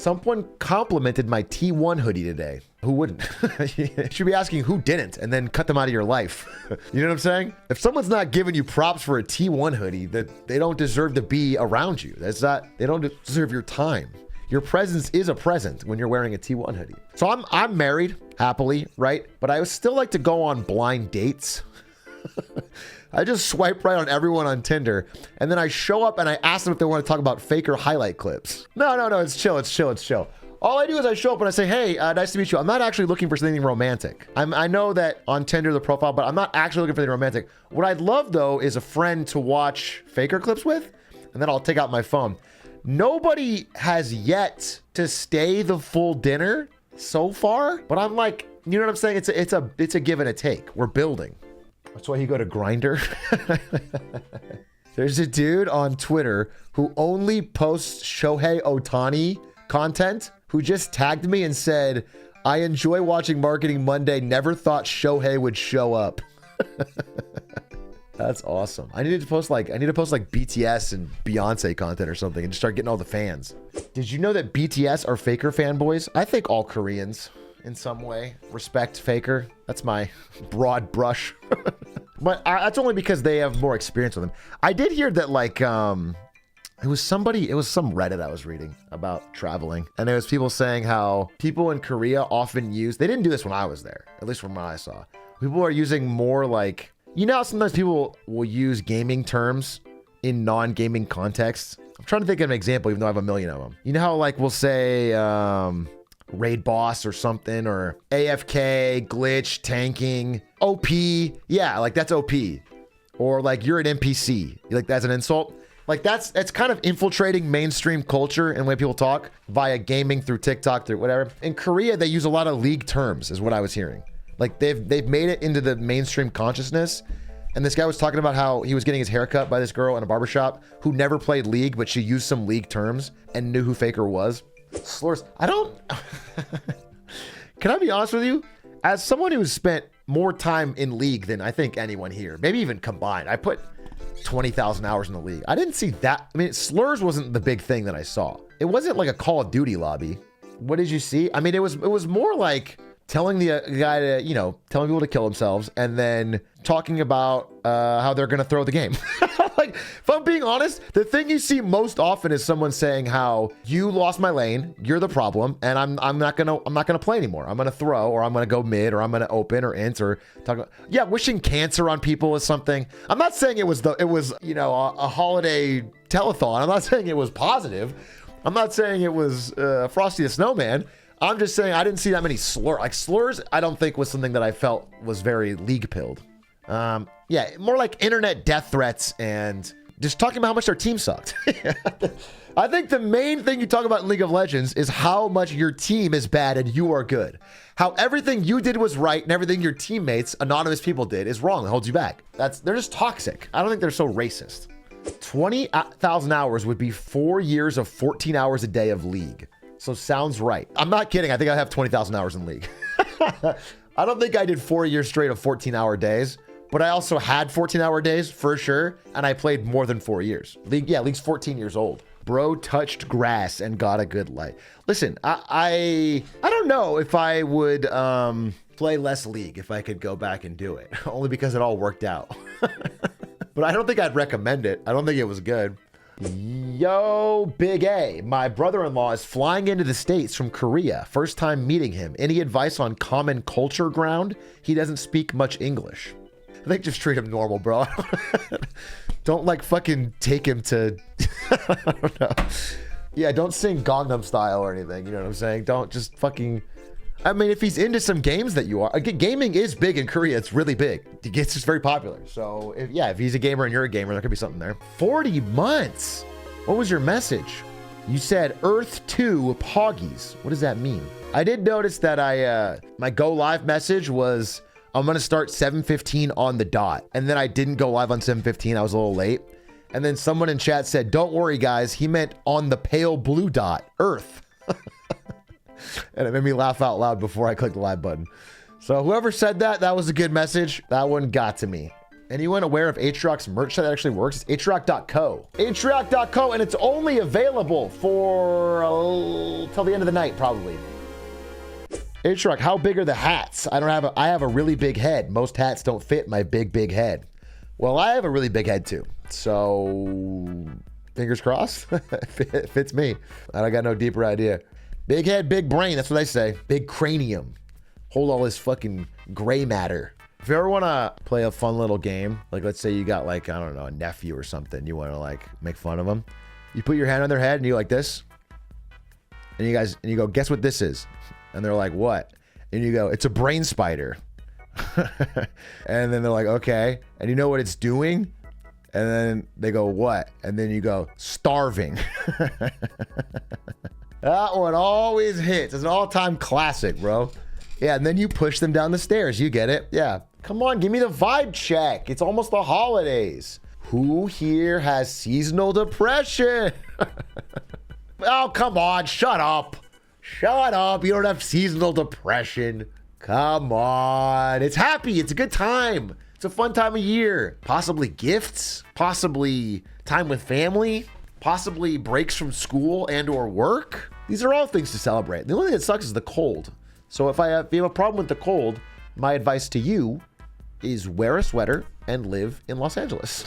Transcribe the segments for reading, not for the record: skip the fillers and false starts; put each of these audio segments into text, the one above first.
Someone complimented my T1 hoodie today. Who wouldn't? You should be asking who didn't and then cut them out of your life. You know what I'm saying? If someone's not giving you props for a T1 hoodie, that they don't deserve to be around you. They don't deserve your time. Your presence is a present when you're wearing a T1 hoodie. So I'm married happily, right? But I still like to go on blind dates. I just swipe right on everyone on Tinder, and then I show up and I ask them if they want to talk about faker highlight clips. No, it's chill. All I do is I show up and I say, hey, nice to meet you. I'm not actually looking for something romantic. I know that on Tinder, the profile, but I'm not actually looking for anything romantic. What I'd love, though, is a friend to watch faker clips with, and then I'll take out my phone. Nobody has yet to stay the full dinner so far, but I'm like, you know what I'm saying? It's a give and a take. We're building. That's why you go to Grindr. There's a dude on Twitter who only posts Shohei Ohtani content who just tagged me and said, I enjoy watching Marketing Monday. Never thought Shohei would show up. That's awesome. I need to post like BTS and Beyonce content or something and just start getting all the fans. Did you know that BTS are faker fanboys? I think all Koreans in some way respect faker. That's my broad brush. But that's only because they have more experience with them. I did hear that like it was some Reddit I was reading about traveling, and there was people saying how people in Korea often use, they didn't do this when I was there, at least from what I saw. People are using more like, you know how sometimes people will use gaming terms in non-gaming contexts? I'm trying to think of an example, even though I have a million of them. You know how like we'll say raid boss or something, or AFK, glitch, tanking, OP. Yeah, like that's OP. Or like you're an NPC. Like that's an insult. Like that's kind of infiltrating mainstream culture and the way people talk via gaming through TikTok, through whatever. In Korea, they use a lot of league terms, is what I was hearing. Like they've made it into the mainstream consciousness. And this guy was talking about how he was getting his hair cut by this girl in a barbershop who never played League, but she used some League terms and knew who Faker was. Slurs. I don't... Can I be honest with you? As someone who's spent more time in League than I think anyone here, maybe even combined, I put 20,000 hours in the League. I didn't see that. I mean, slurs wasn't the big thing that I saw. It wasn't like a Call of Duty lobby. What did you see? I mean, it was more like telling the guy to, you know, telling people to kill themselves and then talking about how they're going to throw the game. Like, if I'm being honest, the thing you see most often is someone saying how you lost my lane, you're the problem, and I'm not gonna play anymore. I'm gonna throw, or I'm gonna go mid, or I'm gonna open or int, or talk about, yeah, wishing cancer on people is something. I'm not saying it was you know, a holiday telethon. I'm not saying it was positive. I'm not saying it was Frosty the Snowman. I'm just saying I didn't see that many slurs. I don't think was something that I felt was very League pilled. Yeah, more like internet death threats and just talking about how much their team sucked. I think the main thing you talk about in League of Legends is how much your team is bad and you are good. How everything you did was right and everything your teammates, anonymous people did, is wrong and holds you back. They're just toxic. I don't think they're so racist. 20,000 hours would be 4 years of 14 hours a day of League. So sounds right. I'm not kidding. I think I have 20,000 hours in League. I don't think I did 4 years straight of 14-hour days, but I also had 14-hour days for sure, and I played more than 4 years. League's 14 years old. Bro touched grass and got a good light. Listen, I don't know if I would play less League if I could go back and do it, only because it all worked out. But I don't think I'd recommend it. I don't think it was good. Yo, Big A, my brother-in-law is flying into the States from Korea. First time meeting him. Any advice on common culture ground? He doesn't speak much English. I think just treat him normal, bro. Don't like fucking take him to, I don't know. Yeah, don't sing Gangnam Style or anything. You know what I'm saying? Don't just fucking, I mean, if he's into some games that you are, again, gaming is big in Korea. It's really big. It's just very popular. So if he's a gamer and you're a gamer, there could be something there. 40 months. What was your message? You said Earth 2 Poggies. What does that mean? I did notice that my go live message was, I'm going to start 7:15 on the dot. And then I didn't go live on 7:15. I was a little late. And then someone in chat said, don't worry, guys. He meant on the pale blue dot, Earth. And it made me laugh out loud before I clicked the live button. So whoever said that, that was a good message. That one got to me. Anyone aware of Atrioc's merch that actually works? It's atrioc.co. Atrioc.co, and it's only available for till the end of the night, probably. Atrioc, how big are the hats? I have a really big head. Most hats don't fit my big head. Well, I have a really big head too. So fingers crossed. It fits me. I don't got no deeper idea. Big head, big brain. That's what I say. Big cranium. Hold all this fucking gray matter. If you ever want to play a fun little game, like let's say you got like, I don't know, a nephew or something, you want to like make fun of them, you put your hand on their head and you like this, and you go, guess what this is? And they're like, what? And you go, it's a brain spider. And then they're like, okay. And you know what it's doing? And then they go, what? And then you go, starving. That one always hits. It's an all-time classic, bro. Yeah, and then you push them down the stairs. You get it? Yeah. Come on, give me the vibe check. It's almost the holidays. Who here has seasonal depression? Oh, come on. Shut up. Shut up. You don't have seasonal depression. Come on. It's happy. It's a good time. It's a fun time of year. Possibly gifts. Possibly time with family. Possibly breaks from school and or work. These are all things to celebrate. The only thing that sucks is the cold. So if you have a problem with the cold, my advice to you is wear a sweater and live in Los Angeles.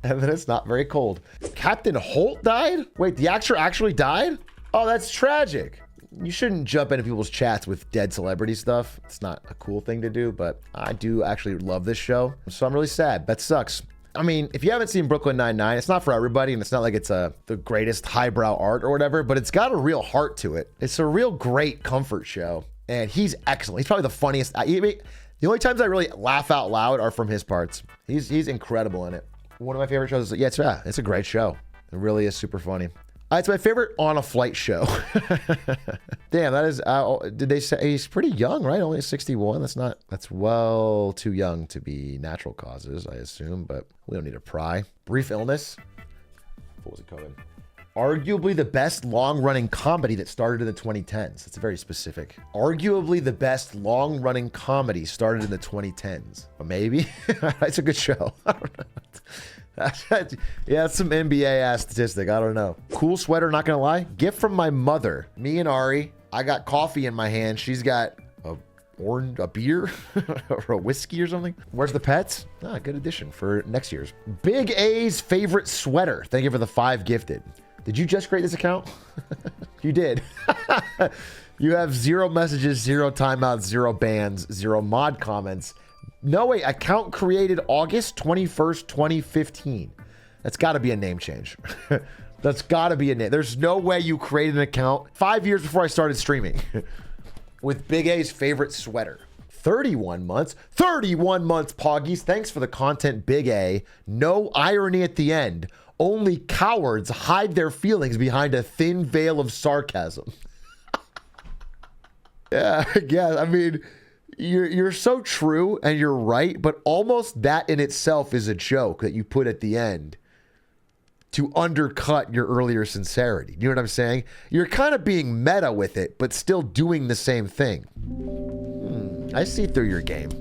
And then it's not very cold. Captain Holt died? Wait, the actor actually died? Oh, that's tragic. You shouldn't jump into people's chats with dead celebrity stuff. It's not a cool thing to do, but I do actually love this show. So I'm really sad. That sucks. I mean, if you haven't seen Brooklyn Nine-Nine, it's not for everybody, and it's not like it's the greatest highbrow art or whatever, but it's got a real heart to it. It's a real great comfort show, and he's excellent. He's probably the funniest. The only times I really laugh out loud are from his parts. He's incredible in it. One of my favorite shows. Yeah, it's a great show. It really is super funny. It's my favorite on a flight show. Damn, that is, did they say he's pretty young, right? Only 61. That's well too young to be natural causes, I assume, but we don't need to pry. Brief illness. What was it called? Arguably the best long-running comedy that started in the 2010s. That's very specific. Arguably the best long-running comedy started in the 2010s. But maybe. It's a good show. I don't know. Yeah, it's some NBA ass statistic. I don't know. Cool sweater, not gonna lie. Gift from my mother. Me and Ari. I got coffee in my hand. She's got a beer or a whiskey or something. Where's the pets? Ah, good addition for next year's. Big A's favorite sweater. Thank you for the 5 gifted. Did you just create this account? You did. You have 0 messages, 0 timeouts, 0 bans, 0 mod comments. No way, account created August 21st, 2015. That's got to be a name change. That's got to be a name. There's no way you created an account 5 years before I started streaming with Big A's favorite sweater. 31 months. 31 months, Poggies. Thanks for the content, Big A. No irony at the end. Only cowards hide their feelings behind a thin veil of sarcasm. Yeah, I mean... You're so true and you're right, but almost that in itself is a joke that you put at the end to undercut your earlier sincerity. You know what I'm saying? You're kind of being meta with it, but still doing the same thing. I see through your game.